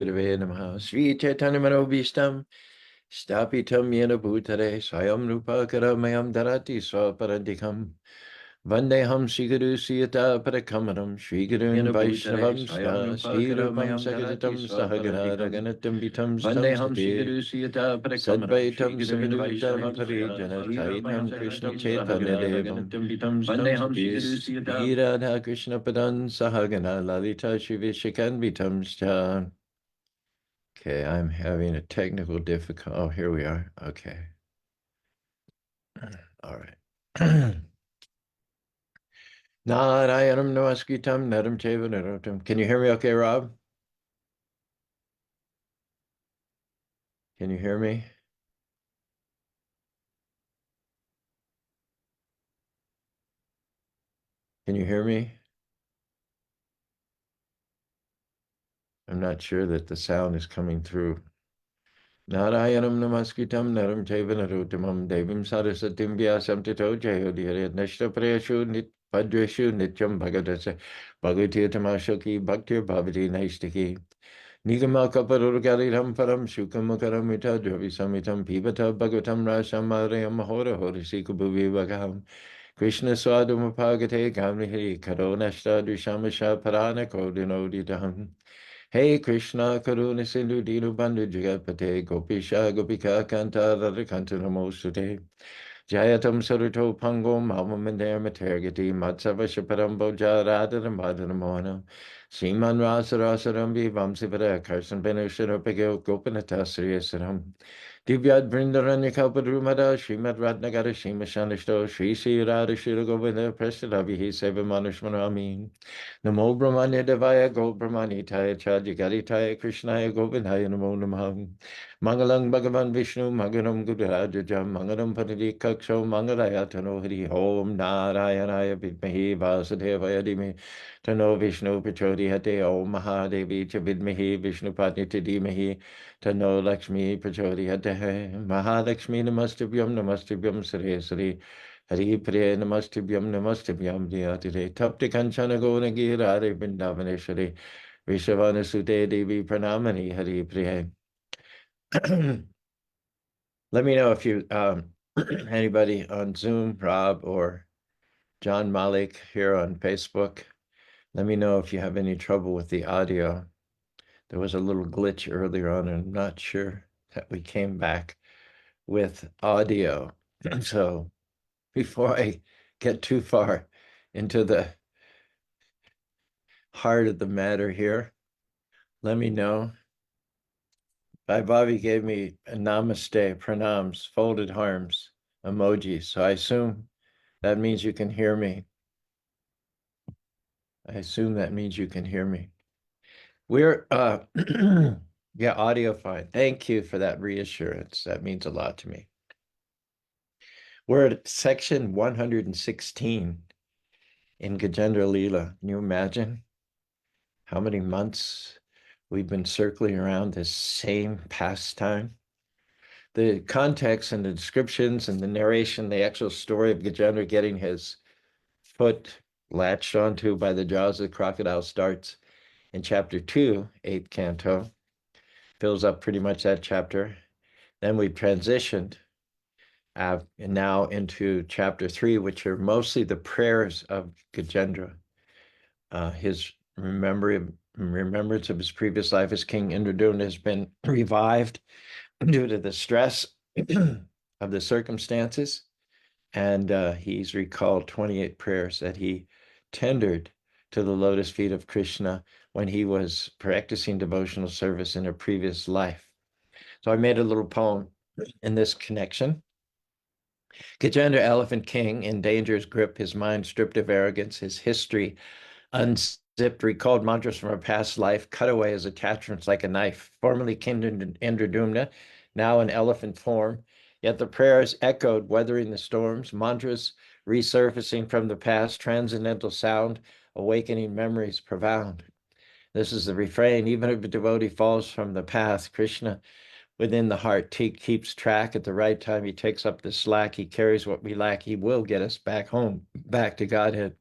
Gurave Namaha. Sri Chaitanya Manobhishtam Stapitam Yena Bhutare Swayam Rupa Karamayam Dharati Swaparantikam Vandeham Sri Guru Siyata Parakamaram Sri Gurun Vaishnavam Sri Rupam Sagajatam Sahagana Raganatam Vitam Stam State Sadvaitam Savadutam Parijana Saitam Krishna Chaitanya Devam Sri Radha Krishna Padan Sahagana Lalita Shri Vishakan Vitam Stam. Okay, I'm having a technical difficulty. Oh, here we are. Okay. All right. Narayanam namaskritam naram cheva narotam. Can you hear me okay, Rob? Can you hear me? Can you hear me? I'm not sure that the sound is coming through. Narayanam namaskritam naram cheva narotamam devim sarasatim vyasam tito jayodhira nashta prayashu nit padreshu nityam bhagadasa bhagavatirtamashoki bhaktir bhavati naistiki. Nigamakaparurgaliram param shukamakaramita dravisamitam pibata bhagavatam rasamarayam mahora horisikubuvi bhagam Krishna swadumapagate gamnihiri karonashta dushamasha parana kodinodidam Hey Krishna karuna sindhu dinu bandhu jagapate gopisha gopika kanta radhakanta namosute Jayatam saruto pangom almamandar matergati matsavasha paramboja radhanam madhanamona Sriman rasa rasaram vivam sivara karsan benusharapagyo gopanatasriyasaram Divyad Vrindaranya Kalpadrumada, Srimad Ratnagara Shimashanishto, Sri Sri Radha Shira Govinda, Prestadavihi Seva Manushmanami. Namo Brahmanya Devaya Go Brahmani Taya Chadjagari Taya Krishnaya Govindaya Namo Namaha. Mangalang Bhagavan Vishnu Mangalam Gurajajam Mangalam Padidi Kaksho Mangalaya Tano Hari Om Narayanaya Vidmahi Vasudevaya Dimi Tano Vishnu Pachodi Hate Om Mahadevi Chavidmahi Vishnu Patni Tadimahi Tano Lakshmi Prachodhyate Mahalakshmi Namastabhyam Sri Sri Hari Priya Namastabhyam Dhyatire Tapti Kanchana Gona Girare Vrindavaneshwari Vishavana Sute Devi Pranamani Hari Priya. Let me know if you anybody on Zoom, Rob or John Malik here on Facebook. Let me know if you have any trouble with the audio. There was a little glitch earlier on, and I'm not sure that we came back with audio. So before I get too far into the heart of the matter here, let me know. Bobby gave me a namaste, pranams, folded arms emoji. So I assume that means you can hear me. I assume that means you can hear me. We're, yeah, audio fine. Thank you for that reassurance. That means a lot to me. We're at section 116 in Gajendra Lila. Can you imagine how many months we've been circling around this same pastime? The context and the descriptions and the narration, the actual story of Gajendra getting his foot latched onto by the jaws of the crocodile starts in chapter 2, 8th canto, fills up pretty much that chapter. Then we transitioned now into chapter 3, which are mostly the prayers of Gajendra, his remembrance of his previous life as King Indraduna has been revived due to the stress of the circumstances. And he's recalled 28 prayers that he tendered to the lotus feet of Krishna when he was practicing devotional service in a previous life. So I made a little poem in this connection. Gajendra, Elephant King, in danger's grip, his mind stripped of arrogance, his history unzipped, recalled mantras from a past life, cut away his attachments like a knife, formerly King Indradumna, now in elephant form. Yet the prayers echoed, weathering the storms, mantras resurfacing from the past, transcendental sound, awakening memories profound. This is the refrain. Even if a devotee falls from the path, Krishna within the heart keeps track. At the right time, he takes up the slack. He carries what we lack. He will get us back home, back to Godhead.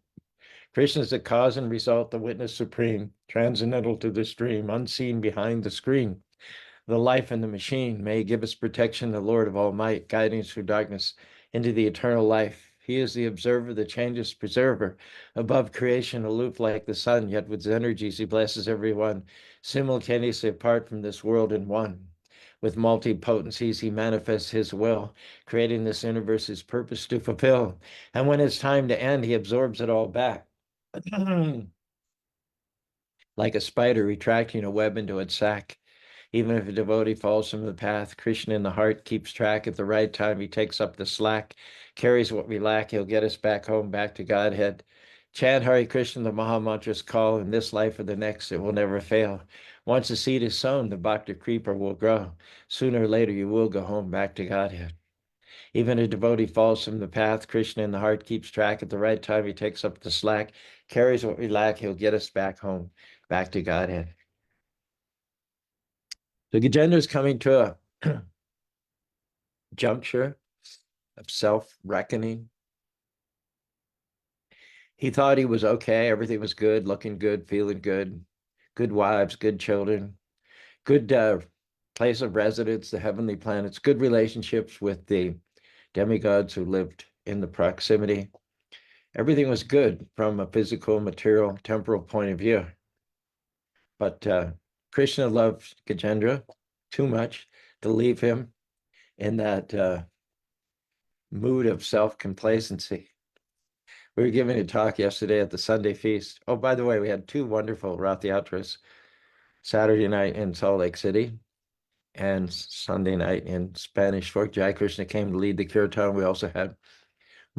Krishna is the cause and result, the witness supreme, transcendental to the stream, unseen behind the screen, the life in the machine. May he give us protection, the Lord of all might, guiding us through darkness into the eternal life. He is the observer, the changeless preserver, above creation, aloof like the sun, yet with his energies he blesses everyone, simultaneously apart from this world and one. With multi-potencies, he manifests his will, creating this universe his purpose to fulfill. And when it's time to end, he absorbs it all back. Like a spider retracting a web into its sack. Even if a devotee falls from the path, Krishna in the heart keeps track. At the right time, he takes up the slack, carries what we lack. He'll get us back home, back to Godhead. Chant Hare Krishna, the Maha Mantra's call. In this life or the next, it will never fail. Once the seed is sown, the bhakti creeper will grow. Sooner or later, you will go home, back to Godhead. Even a devotee falls from the path, Krishna in the heart keeps track. At the right time, he takes up the slack, carries what we lack. He'll get us back home, back to Godhead. So Gajendra is coming to a juncture of self-reckoning. He thought he was okay. Everything was good, looking good, feeling good, good wives, good children, good place of residence, the heavenly planets, good relationships with the demigods who lived in the proximity. Everything was good from a physical, material, temporal point of view. But Krishna loved Gajendra too much to leave him in that mood of self-complacency. We were giving a talk yesterday at the Sunday feast. Oh, by the way, we had two wonderful Rath Yatras, Saturday night in Salt Lake City and Sunday night in Spanish Fork. Jai Krishna came to lead the kirtan. We also had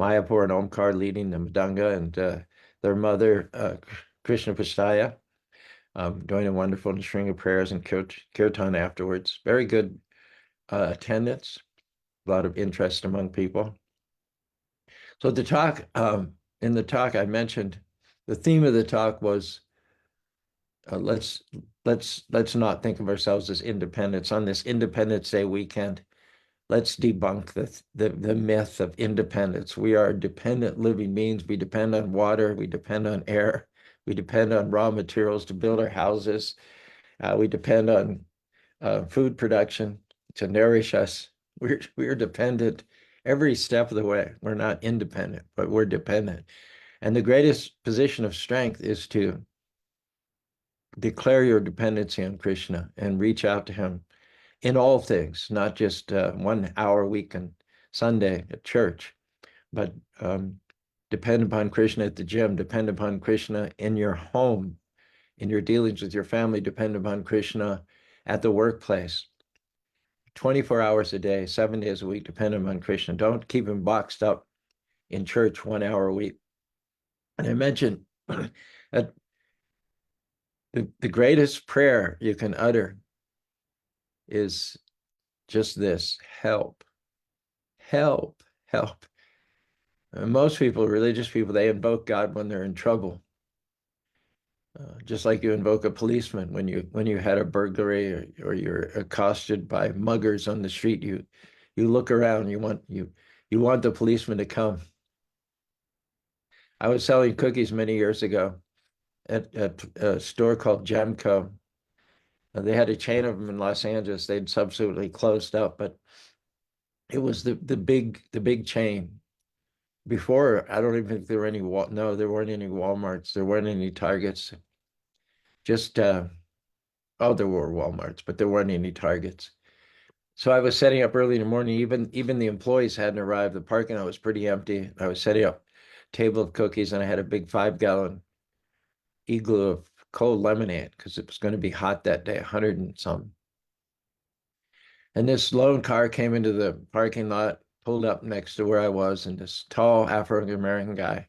Mayapur and Omkar leading the Madanga, and their mother, Krishna Pastaya, doing a wonderful string of prayers and kirtan afterwards. Very good attendance, a lot of interest among people. So the talk, in the talk I mentioned, the theme of the talk was let's not think of ourselves as independents. On this Independence Day weekend, let's debunk the myth of independence. We are dependent living beings. We depend on water. We depend on air. We depend on raw materials to build our houses. We depend on food production to nourish us. We're dependent every step of the way. We're not independent, but we're dependent. And the greatest position of strength is to declare your dependency on Krishna and reach out to him in all things, not just 1 hour a week on Sunday at church, but depend upon Krishna at the gym, depend upon Krishna in your home, in your dealings with your family, depend upon Krishna at the workplace. 24 hours a day, 7 days a week, depend upon Krishna. Don't keep him boxed up in church 1 hour a week. And I mentioned that the greatest prayer you can utter is just this: help, help, help. And most people, religious people, they invoke God when they're in trouble. Just like you invoke a policeman when you had a burglary, or you're accosted by muggers on the street. You look around, you want the policeman to come. I was selling cookies many years ago at a store called Gemco. They had a chain of them in Los Angeles. They'd subsequently closed up, but it was the big chain. Before, I don't even think there were any, no, there weren't any Walmarts. There weren't any Targets. Just, oh, there were Walmarts, but there weren't any Targets. So I was setting up early in the morning. Even the employees hadn't arrived. The parking lot was pretty empty. I was setting up a table of cookies, and I had a big 5-gallon igloo of cold lemonade because it was going to be hot that day, 100 and something. And this lone car came into the parking lot, pulled up next to where I was, and this tall African-American guy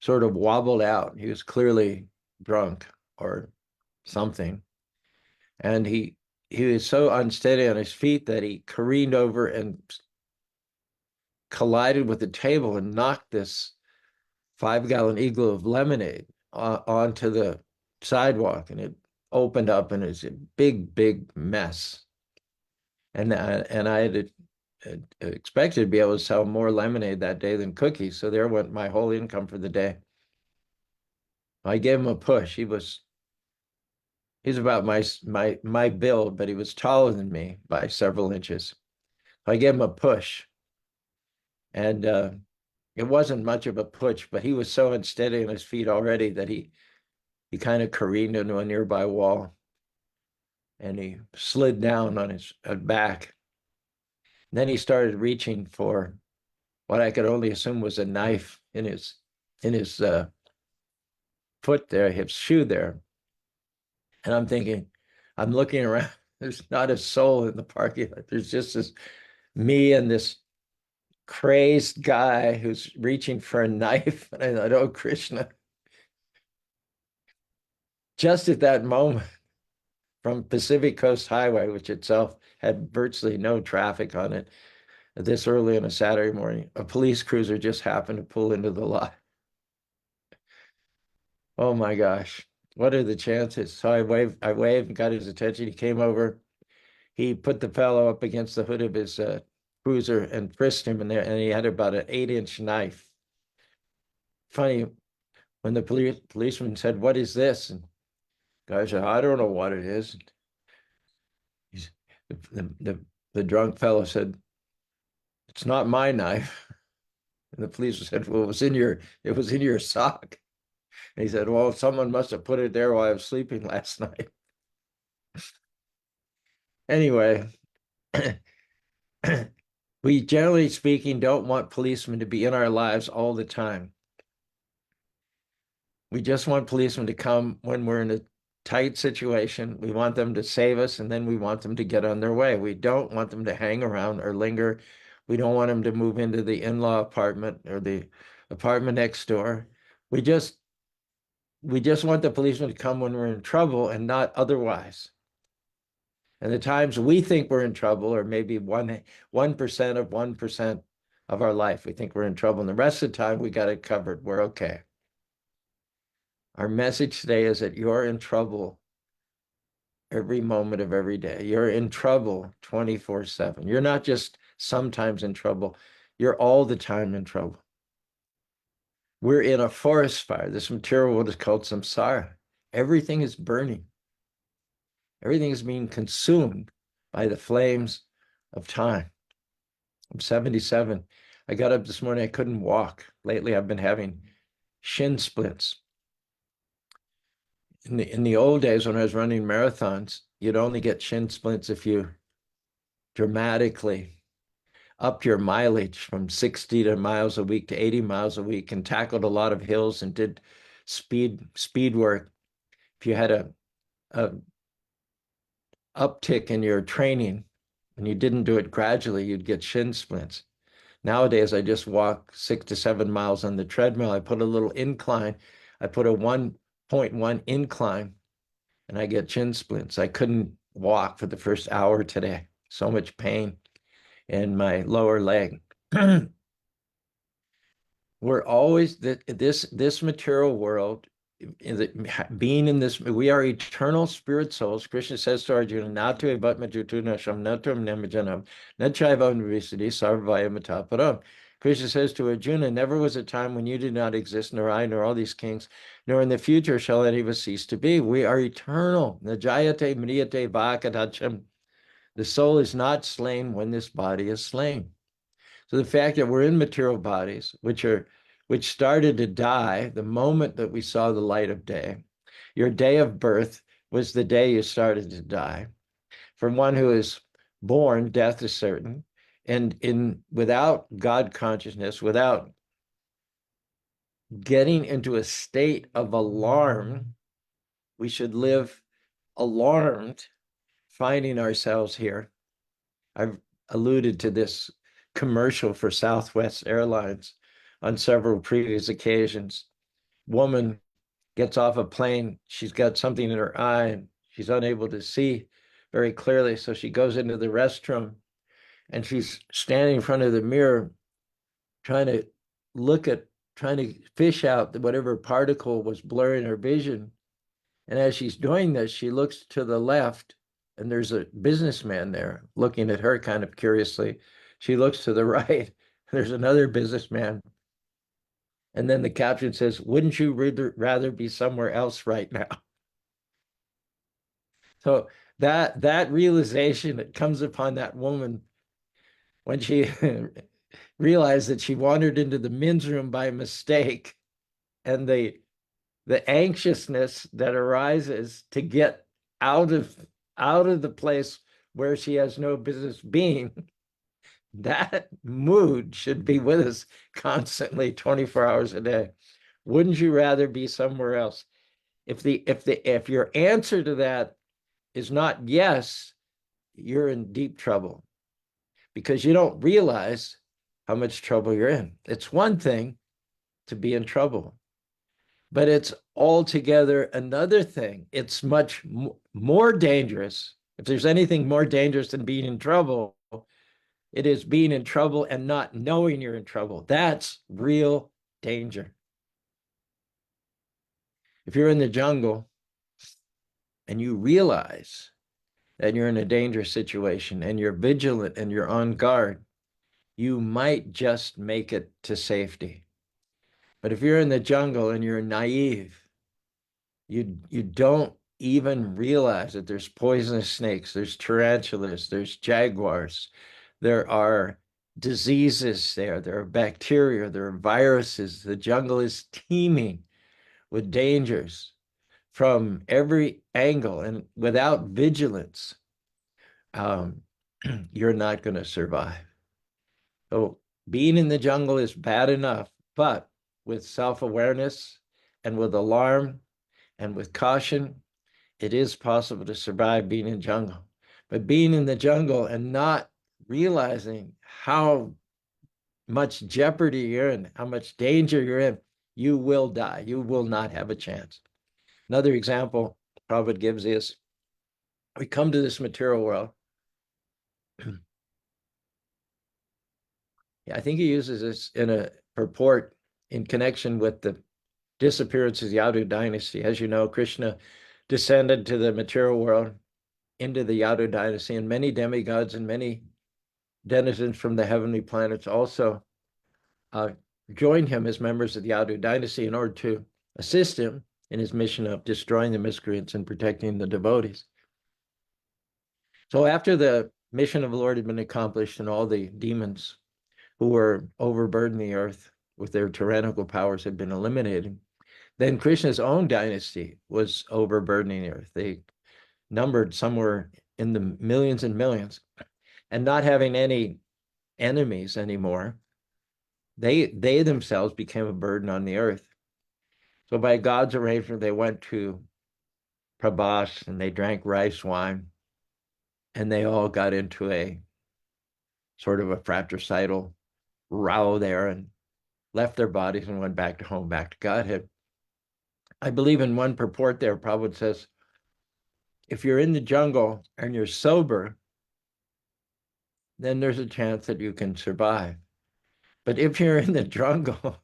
sort of wobbled out. He was clearly drunk or something. And he was so unsteady on his feet that he careened over and collided with the table and knocked this 5-gallon igloo of lemonade onto the sidewalk, and it opened up, and it's a big mess. And I had expected to be able to sell more lemonade that day than cookies. So there went my whole income for the day. I gave him a push. He's about my build, but he was taller than me by several inches. I gave him a push, and it wasn't much of a push, but he was so unsteady on his feet already that he kind of careened into a nearby wall, and he slid down on his back. And then he started reaching for what I could only assume was a knife in his foot there, his shoe there. And I'm thinking, I'm looking around. There's not a soul in the parking lot. There's just me and this crazed guy who's reaching for a knife. And I thought, oh, Krishna. Just at that moment, from Pacific Coast Highway, which itself had virtually no traffic on it, this early on a Saturday morning, a police cruiser just happened to pull into the lot. Oh my gosh, what are the chances? So I waved and got his attention. He came over. He put the fellow up against the hood of his cruiser and frisked him in there, and he had about an 8-inch knife. Funny, when the policeman said, "What is this?" and the guy said, "I don't know what it is." He's, the drunk fellow said, "It's not my knife." And the policeman said, "Well, it was in your sock." And he said, "Well, someone must have put it there while I was sleeping last night." Anyway, we generally speaking don't want policemen to be in our lives all the time. We just want policemen to come when we're in a tight situation. We want them to save us, and then we want them to get on their way. We don't want them to hang around or linger. We don't want them to move into the in-law apartment or the apartment next door. We just want the policeman to come when we're in trouble and not otherwise. And the times we think we're in trouble, or maybe 1% of 1% of our life, we think we're in trouble. And the rest of the time, we got it covered. We're okay. Our message today is that you're in trouble every moment of every day. You're in trouble 24/7. You're not just sometimes in trouble. You're all the time in trouble. We're in a forest fire. This material world is called samsara. Everything is burning. Everything is being consumed by the flames of time. I'm 77. I got up this morning. I couldn't walk. Lately, I've been having shin splints. In the old days when I was running marathons, you'd only get shin splints if you dramatically upped your mileage from 60 miles a week to 80 miles a week and tackled a lot of hills and did speed work. If you had a uptick in your training and you didn't do it gradually, you'd get shin splints. Nowadays, I just walk 6 to 7 miles on the treadmill. I put a little incline. I put a 1.1 incline, and I get shin splints. I couldn't walk for the first hour today. So much pain in my lower leg. We're always this material world, being in this, we are eternal spirit souls. Krishna says to Arjuna, "Natu evatmajutuna shamnatum nemajanam, nachaivam visadi sarvaya mataparam." Krishna says to Arjuna, "Never was a time when you did not exist, nor I, nor all these kings, nor in the future shall any of us cease to be." We are eternal. Najayate mriyate vakadacham. The soul is not slain when this body is slain. So the fact that we're in material bodies, which started to die the moment that we saw the light of day. Your day of birth was the day you started to die. For one who is born, death is certain. And without God consciousness, without getting into a state of alarm, we should live alarmed, finding ourselves here. I've alluded to this commercial for Southwest Airlines on several previous occasions. Woman gets off a plane. She's got something in her eye and she's unable to see very clearly. So she goes into the restroom and she's standing in front of the mirror trying to trying to fish out whatever particle was blurring her vision. And as she's doing this, she looks to the left and there's a businessman there looking at her kind of curiously. She looks to the right. There's another businessman And then the caption says, wouldn't you rather be somewhere else right now? So that realization that comes upon that woman when she realized that she wandered into the men's room by mistake, and the anxiousness that arises to get out of the place where she has no business being, that mood should be with us constantly 24 hours a day. Wouldn't you rather be somewhere else? If your answer to that is not yes, you're in deep trouble, because you don't realize how much trouble you're in. It's one thing to be in trouble, but it's altogether another thing. It's much more dangerous. If there's anything more dangerous than being in trouble, it is being in trouble and not knowing you're in trouble. That's real danger. If you're in the jungle and you realize that you're in a dangerous situation and you're vigilant and you're on guard, you might just make it to safety. But if you're in the jungle and you're naive, you don't even realize that there's poisonous snakes, there's tarantulas, there's jaguars, there are diseases there are bacteria, there are viruses. The jungle is teeming with dangers from every angle, and without vigilance, um, you're not going to survive. So being in the jungle is bad enough, but with self-awareness and with alarm and with caution, it is possible to survive being in jungle. But being in the jungle and not realizing how much jeopardy you're in, how much danger you're in, you will die. You will not have a chance. Another example Prabhupada gives is, we come to this material world. I think he uses this in a purport in connection with the disappearance of the Yadu dynasty. As you know, Krishna descended to the material world into the Yadu dynasty, and many demigods and many denizens from the heavenly planets also joined him as members of the Yadu dynasty in order to assist him in his mission of destroying the miscreants and protecting the devotees. So after the mission of the Lord had been accomplished and all the demons who were overburdening the earth with their tyrannical powers had been eliminated, then Krishna's own dynasty was overburdening the earth. They numbered somewhere in the millions and millions, and not having any enemies anymore, they themselves became a burden on the earth. So by God's arrangement, they went to Prabhas and they drank rice wine, and they all got into a sort of a fratricidal row there and left their bodies and went back to home, back to Godhead. I believe in one purport there, Prabhupada says, if you're in the jungle and you're sober, then there's a chance that you can survive. But if you're in the jungle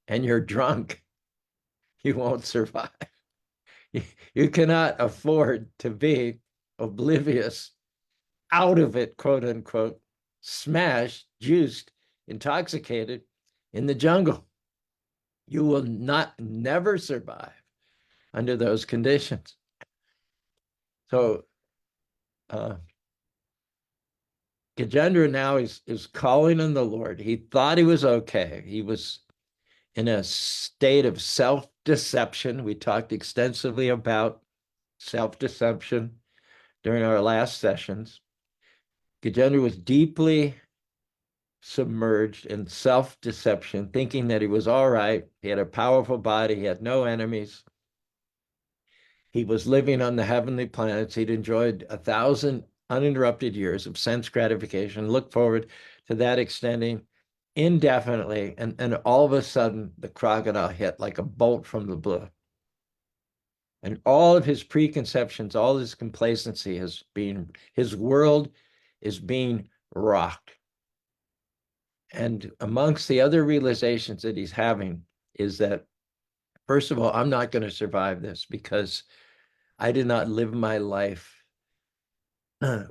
and you're drunk, you won't survive. You cannot afford to be oblivious, out of it, quote unquote, smashed, juiced, intoxicated in the jungle. You will never survive under those conditions. So Gajendra now is calling on the Lord. He thought he was okay. He was in a state of self-deception. We talked extensively about self-deception during our last sessions. Gajendra was deeply submerged in self-deception, thinking that he was all right. He had a powerful body. He had no enemies. He was living on the heavenly planets. He'd enjoyed 1,000 uninterrupted years of sense gratification, look forward to that extending indefinitely. And all of a sudden, the crocodile hit like a bolt from the blue. And all of his preconceptions, all his complacency his world is being rocked. And amongst the other realizations that he's having is that, first of all, I'm not going to survive this because I did not live my life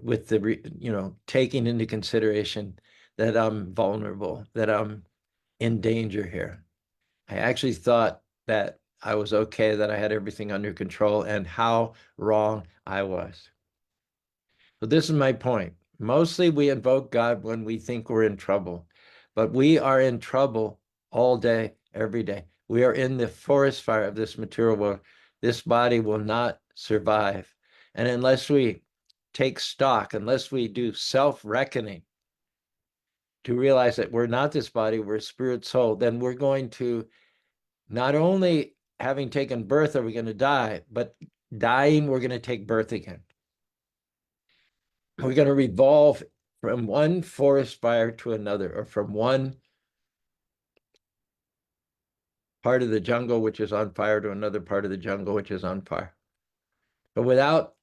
with the, taking into consideration that I'm vulnerable, that I'm in danger here. I actually thought that I was okay, that I had everything under control, and how wrong I was. So this is my point. Mostly we invoke God when we think we're in trouble, but we are in trouble all day, every day. We are in the forest fire of this material world. This body will not survive. And unless we take stock, unless we do self-reckoning to realize that we're not this body, we're spirit soul, then we're going to, not only having taken birth are we going to die, but dying, we're going to take birth again. We're going to revolve from one forest fire to another, or from one part of the jungle which is on fire to another part of the jungle which is on fire. But without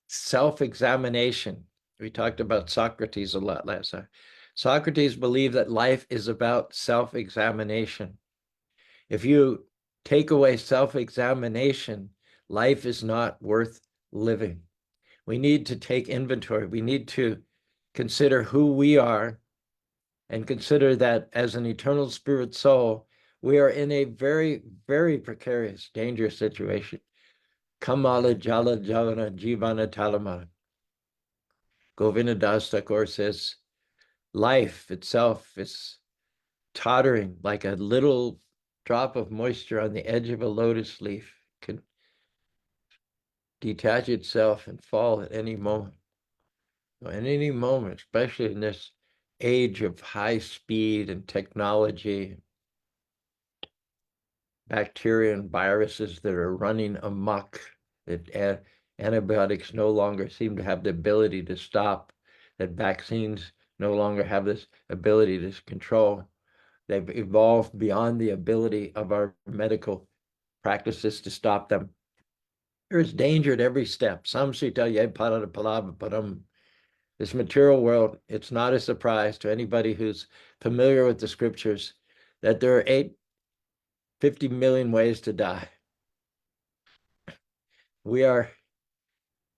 self-examination, we talked about Socrates a lot last time. Socrates believed that life is about self-examination. If you take away self-examination, life is not worth living. We need to take inventory. We need to consider who we are and consider that as an eternal spirit soul, we are in a very, very precarious, dangerous situation. Kamala Jala Javana Jivana Talama. Govinda Das Thakur says, life itself is tottering like a little drop of moisture on the edge of a lotus leaf. It can detach itself and fall at any moment. At any moment, especially in this age of high speed and technology, bacteria and viruses that are running amok, that antibiotics no longer seem to have the ability to stop, that vaccines no longer have this ability to control. They've evolved beyond the ability of our medical practices to stop them. There's danger at every step. This material world, it's not a surprise to anybody who's familiar with the scriptures that there are 50 million ways to die. We are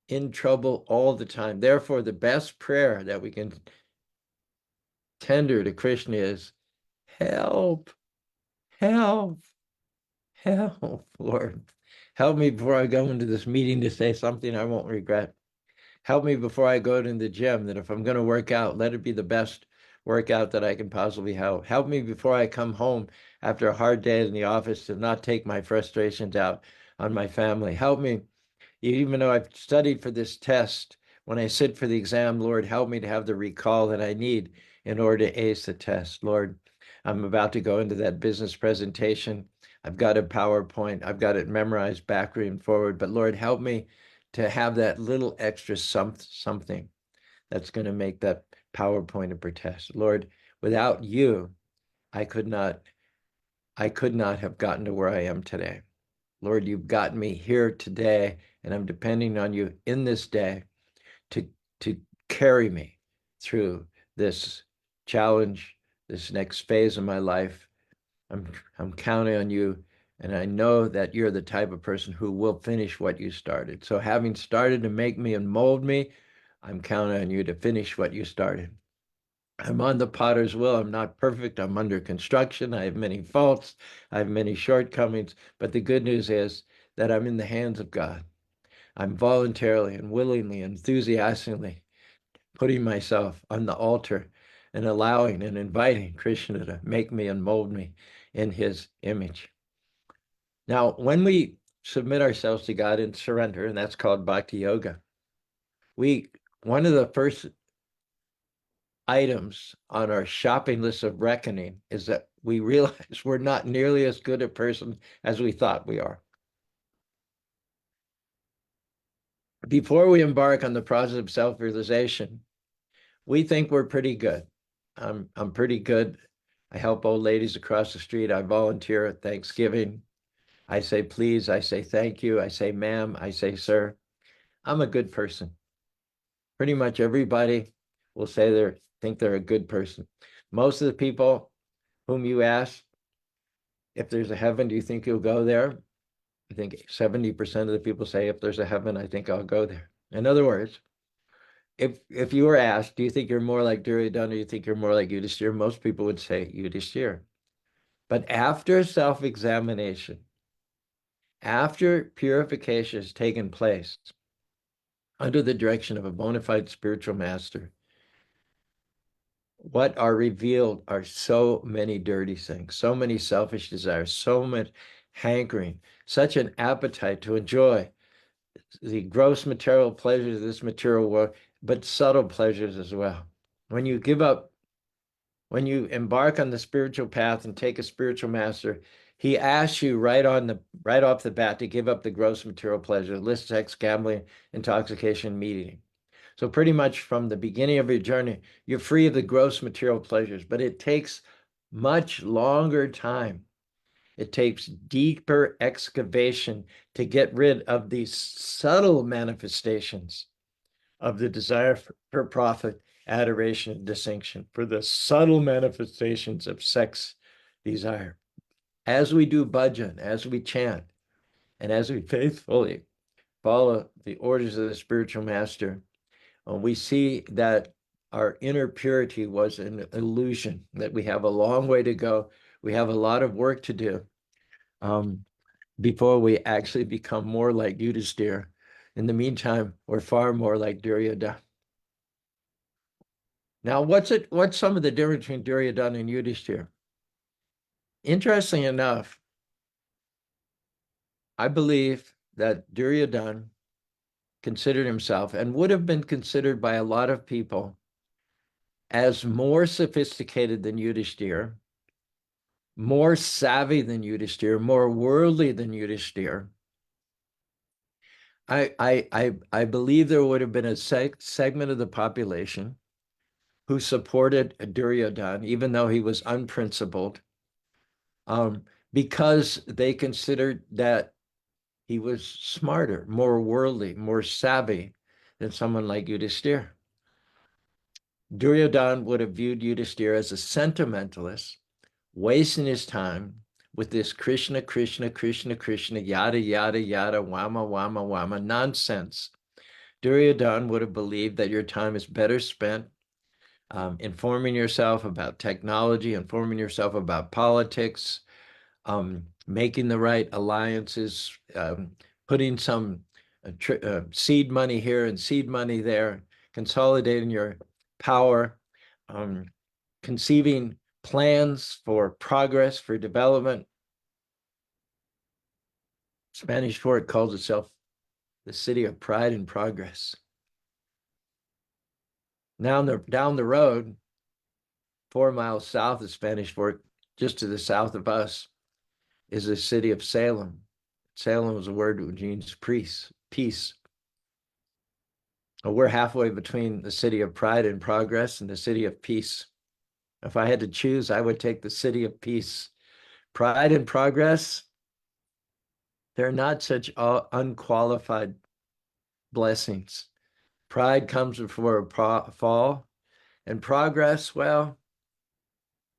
in trouble all the time. Therefore, the best prayer that we can tender to Krishna is, help, help, help, Lord. Help me before I go into this meeting to say something I won't regret. Help me before I go to the gym, that if I'm going to work out, let it be the best workout that I can possibly have. Help me before I come home after a hard day in the office to not take my frustrations out on my family. Help me, even though I've studied for this test, when I sit for the exam, Lord, help me to have the recall that I need in order to ace the test. Lord, I'm about to go into that business presentation. I've got a PowerPoint. I've got it memorized backward and forward. But Lord, help me to have that little extra something that's going to make that PowerPoint a test. Lord, without you, I could not have gotten to where I am today. Lord, you've gotten me here today, and I'm depending on you in this day to carry me through this challenge, this next phase of my life. I'm counting on you, and I know that you're the type of person who will finish what you started. So having started to make me and mold me, I'm counting on you to finish what you started. I'm on the potter's wheel. I'm not perfect. I'm under construction. I have many faults. I have many shortcomings. But the good news is that I'm in the hands of God. I'm voluntarily and willingly, enthusiastically putting myself on the altar and allowing and inviting Krishna to make me and mold me in his image. Now, when we submit ourselves to God and surrender, and that's called bhakti yoga, one of the first items on our shopping list of reckoning is that we realize we're not nearly as good a person as we thought we are. Before we embark on the process of self-realization, we think we're pretty good. I'm pretty good. I help old ladies across the street. I volunteer at Thanksgiving. I say please. I say thank you. I say ma'am. I say sir. I'm a good person. Pretty much everybody will say think they're a good person. Most of the people whom you ask, if there's a heaven, do you think you'll go there? I think 70% of the people say, if there's a heaven, I think I'll go there. In other words, if you were asked, do you think you're more like Duryodhone or do you think you're more like Yudhishitr? Most people would say Yudhishitr. But after self-examination, after purification has taken place, under the direction of a bona fide spiritual master, what are revealed are so many dirty things, so many selfish desires, so much hankering, such an appetite to enjoy the gross material pleasures of this material world, but subtle pleasures as well. When you give up, when you embark on the spiritual path and take a spiritual master, he asks you right off the bat to give up the gross material pleasures, list, sex, gambling, intoxication, meat. So pretty much from the beginning of your journey, you're free of the gross material pleasures, but it takes much longer time. It takes deeper excavation to get rid of these subtle manifestations of the desire for profit, adoration, and distinction, for the subtle manifestations of sex desire. As we do bhajan, as we chant, and as we faithfully follow the orders of the spiritual master, we see that our inner purity was an illusion, that we have a long way to go. We have a lot of work to do before we actually become more like Yudhishitr. In the meantime, we're far more like Duryodhone. Now, what's some of the difference between Duryodhane and Yudhishitr? Interesting enough, I believe that Duryodhane considered himself, and would have been considered by a lot of people, as more sophisticated than Yudhishitr, more savvy than Yudhishitr, more worldly than Yudhishitr. I believe there would have been a segment of the population who supported Duryodhane, even though he was unprincipled, because they considered that he was smarter, more worldly, more savvy than someone like Yudhishthir. Duryodhane would have viewed Yudhishthir as a sentimentalist, wasting his time with this Krishna, Krishna, Krishna, Krishna, yada, yada, yada, wama, wama, wama, nonsense. Duryodhane would have believed that your time is better spent informing yourself about technology, informing yourself about politics, making the right alliances, putting some seed money here and seed money there, consolidating your power, conceiving plans for progress, for development. Spanish Fort calls itself the city of pride and progress. Now down the road, 4 miles south of Spanish Fort, just to the south of us, is the city of Salem. Salem is a word which means peace. We're halfway between the city of pride and progress and the city of peace. If I had to choose, I would take the city of peace. Pride and progress, they're not such unqualified blessings. Pride comes before a fall, and progress, well,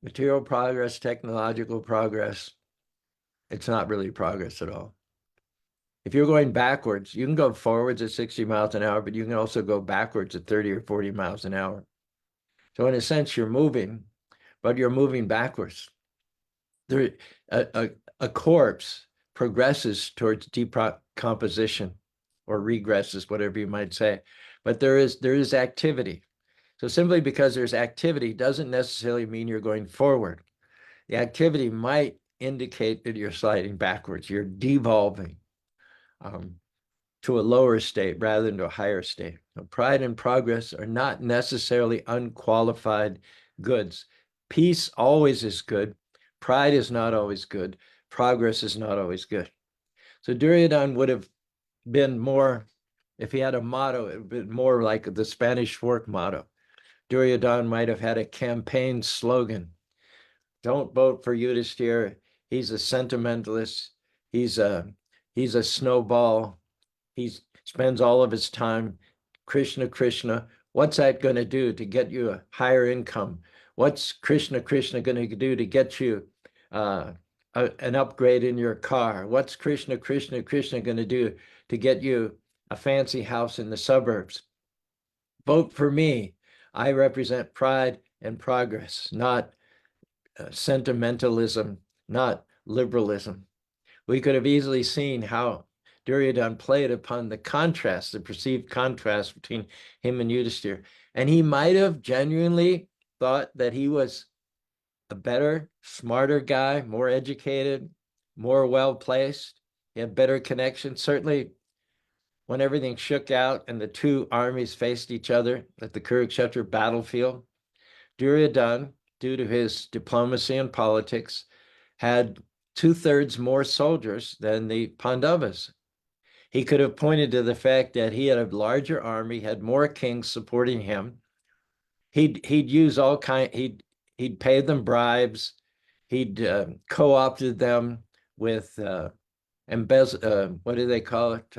material progress, technological progress, it's not really progress at all. If you're going backwards, you can go forwards at 60 miles an hour, but you can also go backwards at 30 or 40 miles an hour. So in a sense, you're moving, but you're moving backwards. A corpse progresses towards decomposition or regresses, whatever you might say. But there is activity. So simply because there's activity doesn't necessarily mean you're going forward. The activity might indicate that you're sliding backwards, you're devolving to a lower state rather than to a higher state. So pride and progress are not necessarily unqualified goods. Peace always is good. Pride is not always good. Progress is not always good. So Duryodhane would have been more, if he had a motto, it would have been more like the Spanish Fork motto. Duryodhane might have had a campaign slogan. Don't vote for Yudhishthir. He's a sentimentalist. He's a snowball. He spends all of his time Krishna Krishna. What's that going to do to get you a higher income? What's Krishna Krishna going to do to get you an upgrade in your car? What's Krishna Krishna Krishna going to do to get you a fancy house in the suburbs? Vote for me. I represent pride and progress, not sentimentalism not liberalism. We could have easily seen how Duryodhane played upon the contrast, the perceived contrast between him and Yudhishthir. And he might have genuinely thought that he was a better, smarter guy, more educated, more well-placed. He had better connections. Certainly, when everything shook out and the two armies faced each other at the Kurukshetra battlefield, Duryodhane, due to his diplomacy and politics, had 2/3 more soldiers than the Pandavas. He could have pointed to the fact that he had a larger army, had more kings supporting him. He'd use all kind. He'd pay them bribes. He'd co-opted them with what do they call it?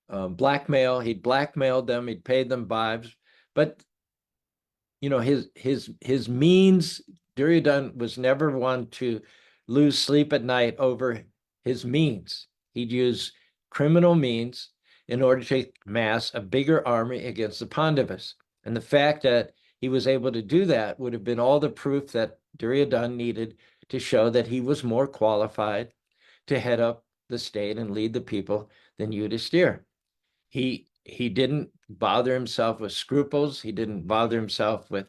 Blackmail. He'd blackmailed them. He'd paid them bribes. But his means. Duryodhane was never one to lose sleep at night over his means. He'd use criminal means in order to mass a bigger army against the Pandavas. And the fact that he was able to do that would have been all the proof that Duryodhane needed to show that he was more qualified to head up the state and lead the people than Yudhishthir. He didn't bother himself with scruples. He didn't bother himself with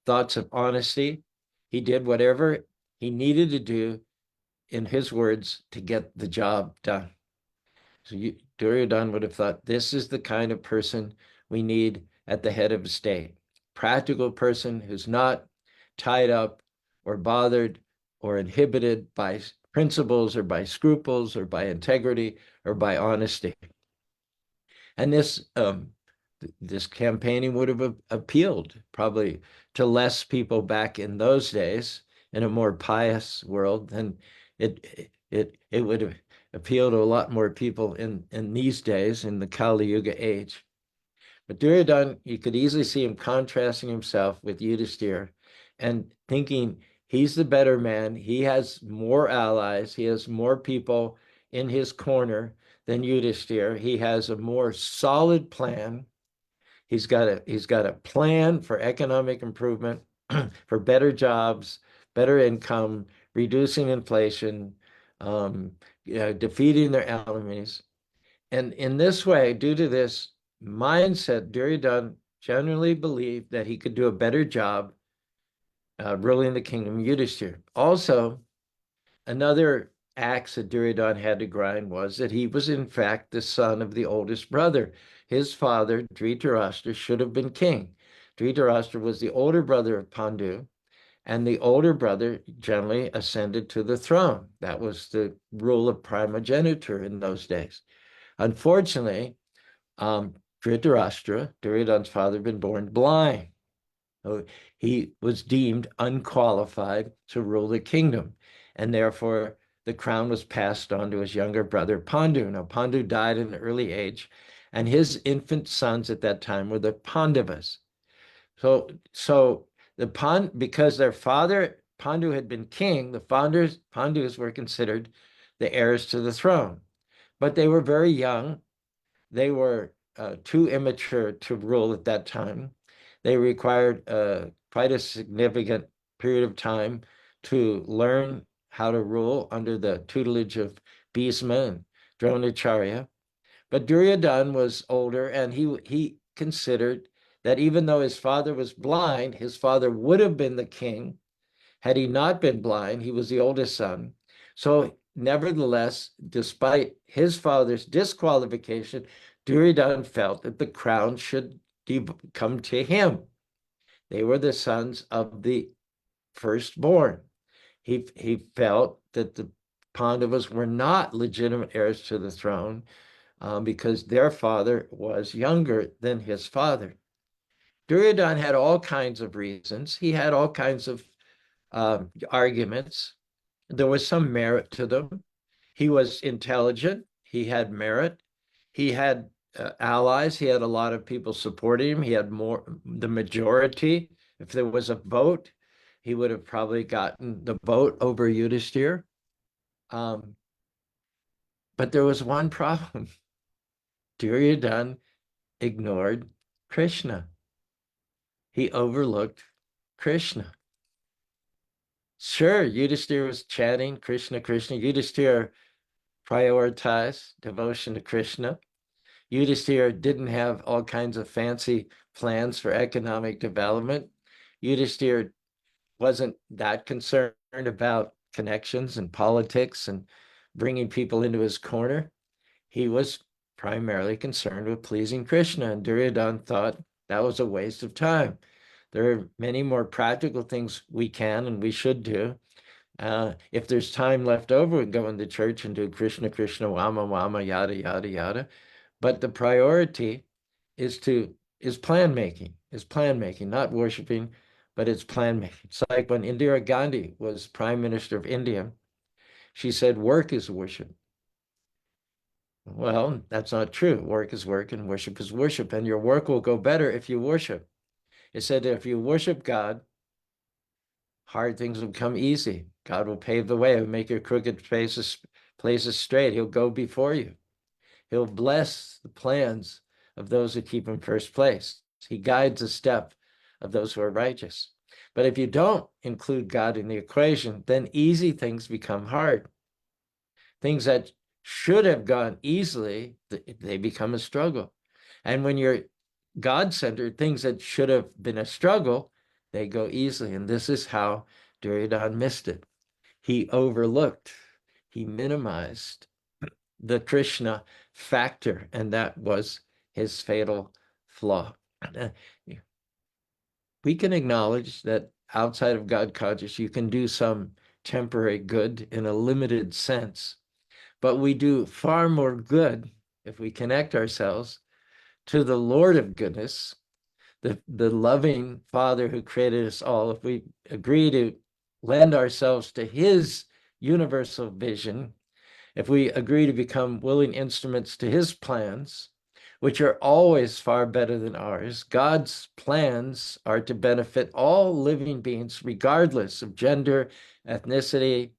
thoughts of honesty. He did whatever he needed to do, in his words, to get the job done. So Duryodhane would have thought, this is the kind of person we need at the head of a state. Practical person who's not tied up or bothered or inhibited by principles or by scruples or by integrity or by honesty. And this campaigning would have appealed probably to less people back in those days, in a more pious world, than it would have appealed to a lot more people in these days, in the Kali Yuga age. But Duryodhane, you could easily see him contrasting himself with Yudhishthir and thinking he's the better man. He has more allies. He has more people in his corner than Yudhishthir. He has a more solid plan. He's got a plan for economic improvement, for better jobs, better income, reducing inflation, defeating their enemies. And in this way, due to this mindset, Duryodhane generally believed that he could do a better job ruling the kingdom of Yudhishthir. Also, another axe that Duryodhane had to grind was that he was, in fact, the son of the oldest brother. His father, Dhritarashtra, should have been king. Dhritarashtra was the older brother of Pandu, and the older brother generally ascended to the throne. That was the rule of primogeniture in those days. Unfortunately, Dhritarashtra, Duryodhane's father, had been born blind. So he was deemed unqualified to rule the kingdom, and therefore the crown was passed on to his younger brother, Pandu. Now, Pandu died at an early age, and his infant sons at that time were the Pandavas. So because their father, Pandu, had been king, the Pandus were considered the heirs to the throne. But they were very young. They were too immature to rule at that time. They required quite a significant period of time to learn how to rule under the tutelage of Bhisma and Dronacharya. But Duryodhane was older, and he considered that even though his father was blind, his father would have been the king had he not been blind. He was the oldest son. So nevertheless, despite his father's disqualification, Duryodhane felt that the crown should come to him. They were the sons of the firstborn. He felt that the Pandavas were not legitimate heirs to the throne because their father was younger than his father. Duryodhane had all kinds of reasons. He had all kinds of arguments. There was some merit to them. He was intelligent. He had merit. He had allies. He had a lot of people supporting him. He had the majority. If there was a vote, he would have probably gotten the vote over Yudhishthir. But there was one problem. Duryodhane ignored Krishna. He overlooked Krishna. Sure, Yudhishthir was chanting Krishna Krishna. Yudhishthir prioritized devotion to Krishna. Yudhishthir didn't have all kinds of fancy plans for economic development. Yudhishthir wasn't that concerned about connections and politics and bringing people into his corner. He was primarily concerned with pleasing Krishna, and Duryodhane thought that was a waste of time. There are many more practical things we can and we should do. If there's time left over, we can go into church and do Krishna Krishna Wama Wama yada yada yada. But the priority is plan making, not worshiping, but it's plan making. It's like when Indira Gandhi was Prime Minister of India, she said work is worship. Well, that's not true. Work is work and worship is worship, and your work will go better if you worship. It said if you worship God, hard things will come easy. God will pave the way. He'll make your crooked places straight. He'll go before you. He'll bless the plans of those who keep him first place. He guides the step of those who are righteous. But if you don't include God in the equation, then easy things become hard. Things that should have gone easily, they become a struggle. And when you're God-centered, things that should have been a struggle, they go easily. And this is how Duryodhane missed it. He overlooked, he minimized the Krishna factor, and that was his fatal flaw. We can acknowledge that outside of God conscious, you can do some temporary good in a limited sense, but we do far more good if we connect ourselves to the Lord of goodness, the loving Father who created us all. If we agree to lend ourselves to his universal vision, if we agree to become willing instruments to his plans, which are always far better than ours, God's plans are to benefit all living beings, regardless of gender, ethnicity,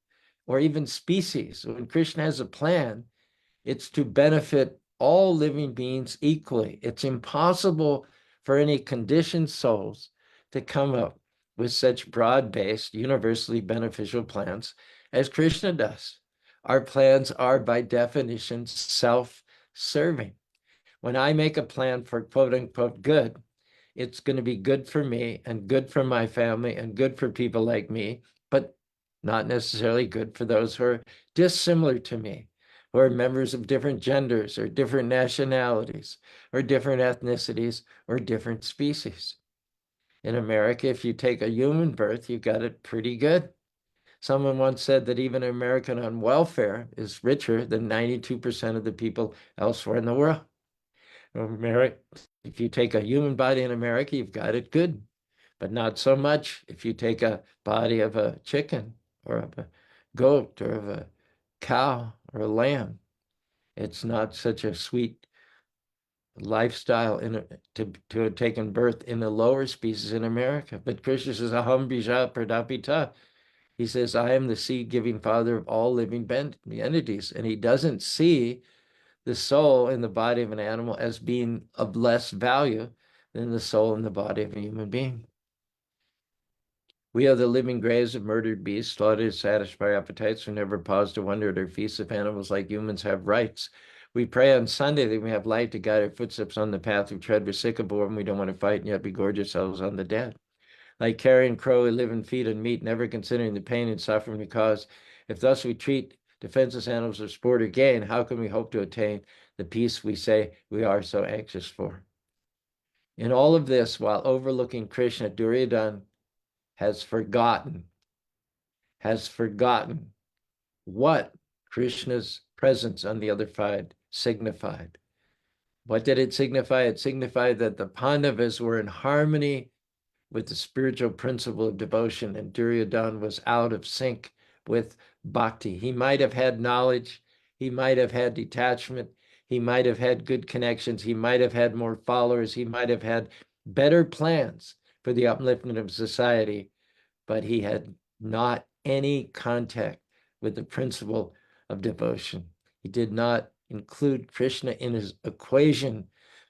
or even species. When Krishna has a plan, it's to benefit all living beings equally. It's impossible for any conditioned souls to come up with such broad-based, universally beneficial plans as Krishna does. Our plans are, by definition, self-serving. When I make a plan for quote unquote good, it's going to be good for me and good for my family and good for people like me, but not necessarily good for those who are dissimilar to me, who are members of different genders or different nationalities or different ethnicities or different species. In America, if you take a human birth, you got it pretty good. Someone once said that even an American on welfare is richer than 92% of the people elsewhere in the world. If you take a human body in America, you've got it good, but not so much if you take a body of a chicken or of a goat or of a cow or a lamb. It's not such a sweet lifestyle to have taken birth in the lower species in America. But Krishna says, Aham bija pradapita. He says, I am the seed-giving father of all living entities. And he doesn't see the soul in the body of an animal as being of less value than the soul in the body of a human being. We are the living graves of murdered beasts, slaughtered to satisfy appetites, who never pause to wonder at our feasts if animals like humans have rights. We pray on Sunday that we have light to guide our footsteps on the path we tread. We're sick of boredom, we don't want to fight, and yet we gorge ourselves on the dead. Like carrion crow, we live and feed on meat, never considering the pain and suffering we cause. If thus we treat defenseless animals of sport or gain, how can we hope to attain the peace we say we are so anxious for? In all of this, while overlooking Krishna, Duryodhane has forgotten what Krishna's presence on the other side signified. What did it signify? It signified that the Pandavas were in harmony with the spiritual principle of devotion, and Duryodhane was out of sync with bhakti. He might have had knowledge, he might have had detachment, he might have had good connections, he might have had more followers, he might have had better plans for the upliftment of society, but he had not any contact with the principle of devotion. He did not include Krishna in his equation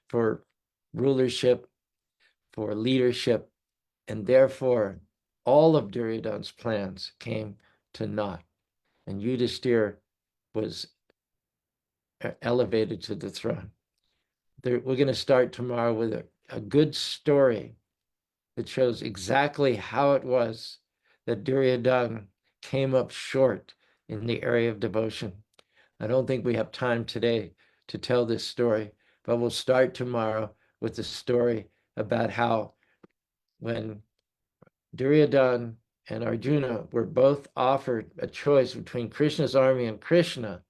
for rulership, for leadership, and therefore all of Duryodhane's plans came to naught, and Yudhishthir was elevated to the throne. We're going to start tomorrow with a good story that shows exactly how it was that Duryodhane came up short in the area of devotion. I don't think we have time today to tell this story, but we'll start tomorrow with the story about how when Duryodhane and Arjuna were both offered a choice between Krishna's army and Krishna,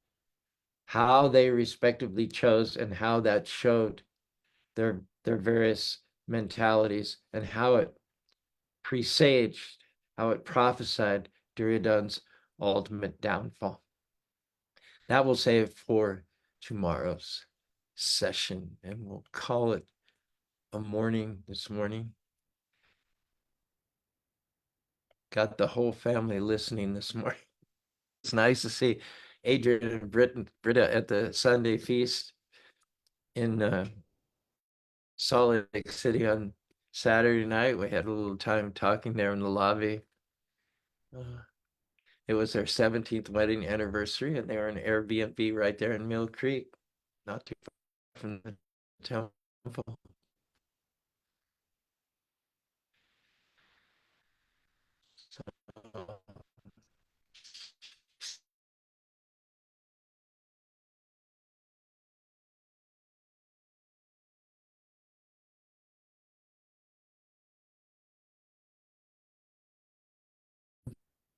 how they respectively chose and how that showed their various mentalities and how it presaged, how it prophesied Duryodhane's ultimate downfall. That we'll save for tomorrow's session, and we'll call it a morning this morning. Got the whole family listening this morning. It's nice to see Adrian and Britta at the Sunday feast in Salt Lake City on Saturday night. We had a little time talking there in the lobby. It was their 17th wedding anniversary, and they were in Airbnb right there in Mill Creek, not too far from the temple. So,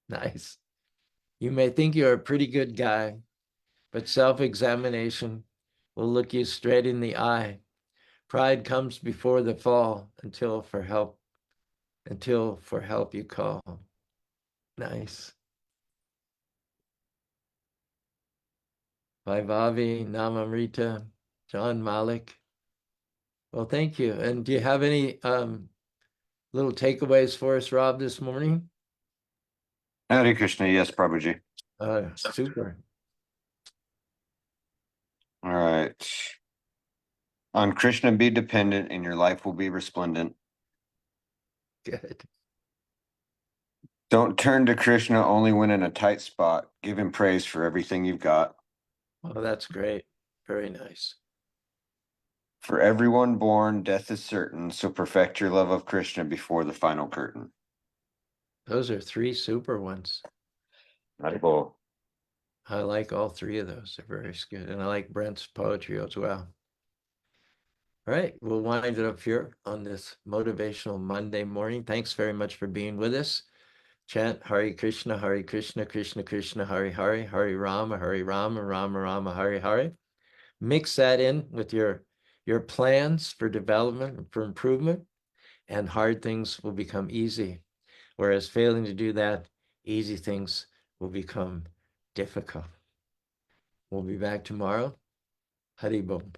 nice. You may think you're a pretty good guy, but self-examination will look you straight in the eye. Pride comes before the fall until for help you call. Nice. Vaibhavi, Namamrita, John Malik. Well, thank you. And do you have any little takeaways for us, Rob, this morning? Hare Krishna, yes, Prabhuji. Super. All right. On Krishna be dependent and your life will be resplendent. Good. Don't turn to Krishna only when in a tight spot. Give him praise for everything you've got. Oh, that's great. Very nice. For everyone born, death is certain, so perfect your love of Krishna before the final curtain. Those are three super ones. Haribol. I like all three of those. They're very good. And I like Brent's poetry as well. All right, we'll wind it up here on this motivational Monday morning. Thanks very much for being with us. Chant Hare Krishna, Krishna Krishna, Hare Hare, Hare Rama, Rama Rama, Hare Hare. Mix that in with your plans for development and for improvement, and hard things will become easy. Whereas failing to do that, easy things will become difficult. We'll be back tomorrow. Hari Bom.